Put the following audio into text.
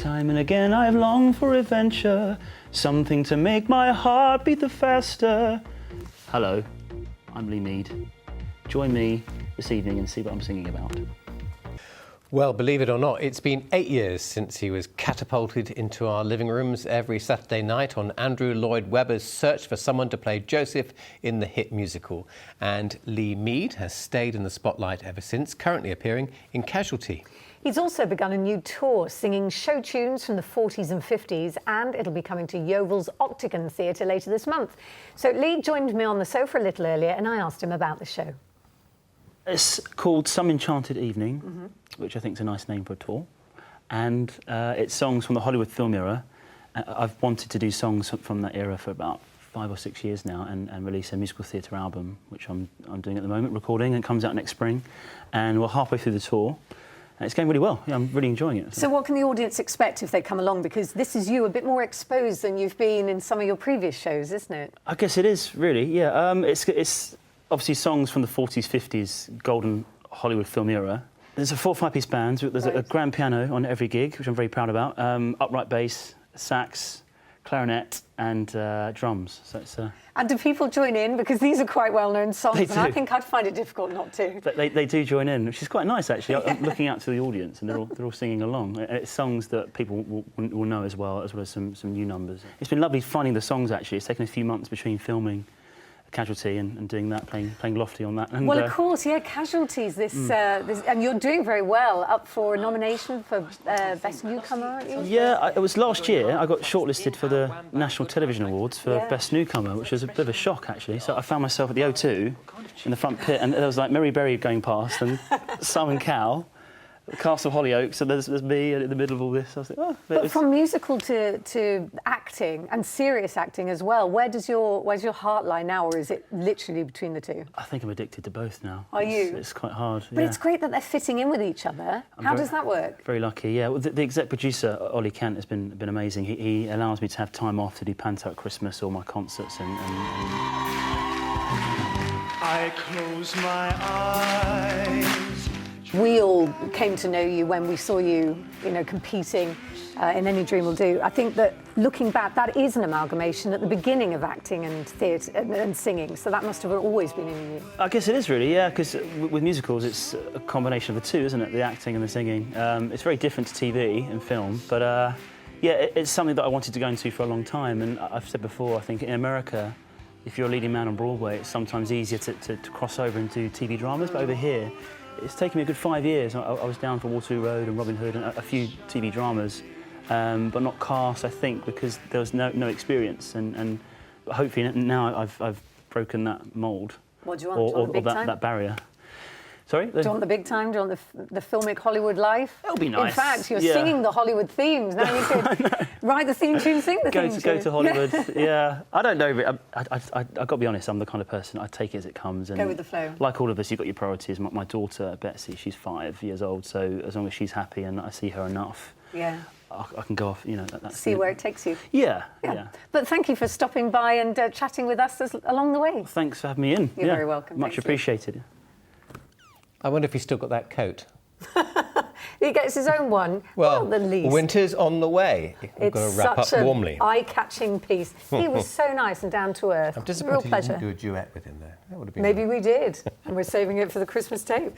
Time and again I've longed for adventure, something to make my heart beat the faster. Hello, I'm Lee Mead. Join me this evening and see what I'm singing about. Well, believe it or not, it's been 8 years since he was catapulted into our living rooms every Saturday night on Andrew Lloyd Webber's search for someone to play Joseph in the hit musical. And Lee Mead has stayed in the spotlight ever since, currently appearing in Casualty. He's also begun a new tour, singing show tunes from the 40s and 50s, and it'll be coming to Yeovil's Octagon Theatre later this month. So Lee joined me on the sofa a little earlier, and I asked him about the show. It's called Some Enchanted Evening, which I think is a nice name for a tour. And it's songs from the Hollywood film era. I've wanted to do songs from that era for about 5 or 6 years now and release a musical theatre album, which I'm doing at the moment, recording, and it comes out next spring. And we're halfway through the tour. And it's going really well. Yeah, I'm really enjoying it. So what can the audience expect if they come along? Because this is you a bit more exposed than you've been in some of your previous shows, isn't it? I guess it is, really, yeah. It's obviously songs from the 40s, 50s, golden Hollywood film era. There's a 4 or 5-piece band. There's a grand piano on every gig, which I'm very proud about. Upright bass, sax, clarinet, and drums. So it's. And do people join in? Because these are quite well-known songs, They do. and I think I'd find it difficult not to. But they do join in, which is quite nice, actually. I'm looking out to the audience, and they're all singing along. It's songs that people will know as well as some new numbers. It's been lovely finding the songs, actually. It's taken a few months between filming Casualty and doing that, playing Lofty on that. And, well, of course, yeah, Casualties, this, and you're doing very well, up for a nomination for Best Newcomer, aren't you? Yeah, it was last year. I got shortlisted for the National Television Awards for Best Newcomer, which was a bit of a shock, actually. So I found myself at the O2 in the front pit, and there was like Mary Berry going past, and Simon Cowell, the cast of Hollyoaks, and there's me in the middle of all this. I was like, oh. But from musical to acting, and serious acting as well, where's your heart lie now, or is it literally between the two? I think I'm addicted to both now. Are you? It's quite hard. But it's great that they're fitting in with each other. How does that work? Very lucky, yeah. Well, the exec producer, Ollie Kent, has been amazing. He allows me to have time off to do Panto at Christmas or my concerts and... I close my eyes. We all came to know you when we saw you, competing in Any Dream Will Do. I think that looking back, that is an amalgamation at the beginning of acting and theatre and singing, so that must have always been in you. I guess it is really, yeah, because with musicals it's a combination of the two, isn't it? The acting and the singing. It's very different to TV and film, but yeah, it's something that I wanted to go into for a long time, and I've said before, I think in America, if you're a leading man on Broadway, it's sometimes easier to cross over and do TV dramas, but over here, it's taken me a good 5 years. I was down for Waterloo Road and Robin Hood and a few TV dramas, but not cast, I think, because there was no experience. And hopefully now I've broken that mould. What do you want? Or that barrier. Sorry? Do you want the big time? Do you want the filmic Hollywood life? It'll be nice. In fact, you're singing the Hollywood themes. Now you could write the theme tune, sing the theme tune. Go to Hollywood, yeah. I don't know, I've got to be honest, I'm the kind of person, I take it as it comes. And go with the flow. Like all of us, you've got your priorities. My daughter, Betsy, she's 5 years old, so as long as she's happy and I see her enough, I can go off, That's see where it takes you. Yeah. But thank you for stopping by and chatting with us along the way. Well, thanks for having me in. You're very welcome. Much appreciated. I wonder if he's still got that coat. He gets his own one. Well, the least. Winter's on the way. We've got to wrap up warmly. Eye-catching piece. He was so nice and down to earth. I'm disappointed Real pleasure. you didn't do a duet with him there. That would have been Maybe nice. we did, and we're saving it for the Christmas tape.